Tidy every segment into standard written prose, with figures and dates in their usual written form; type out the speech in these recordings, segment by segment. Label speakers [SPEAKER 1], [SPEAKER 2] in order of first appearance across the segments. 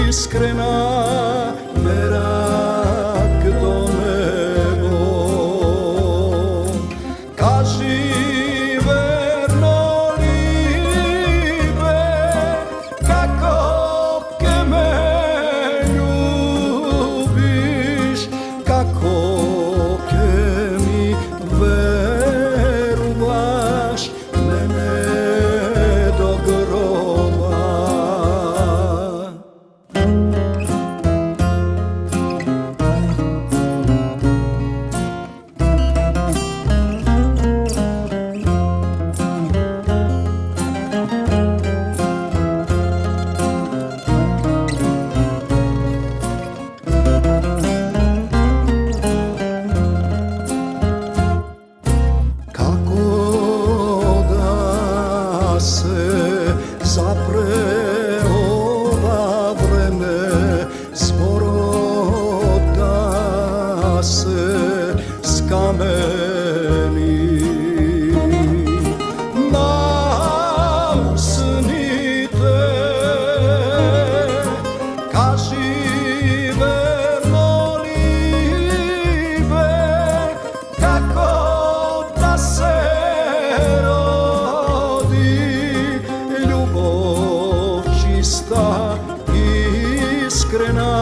[SPEAKER 1] iskrena, merak do nebo. Kaži verno libe, kako ke me ljubiš, kako ke mi veruvaš, mene do groba. Zapre ova vreme, sporo da se skameni. Nausnite, kaži verno libe, kako da se čista, iskrena,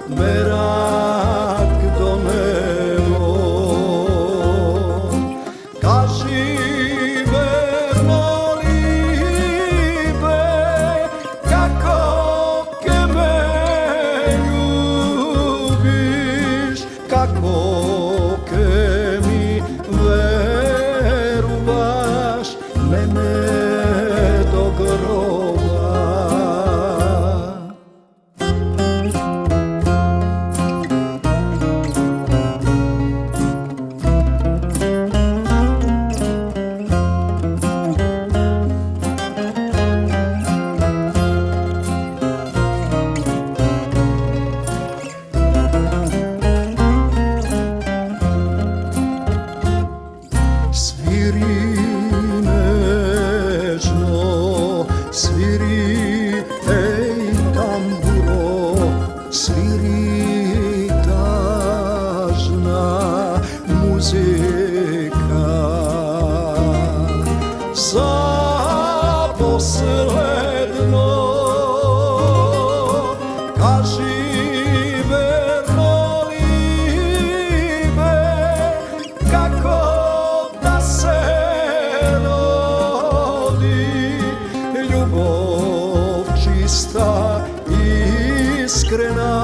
[SPEAKER 1] merak do nebo. Kaži verno libe, kako ke me ljubiš, kako ke mi veruvaš, mene do groba. Sviri nežno, sviri ej tamburo, sviri tažna muzika. Za posledno kaži verno libe, kako da se rodi ljubav čista, iskrena,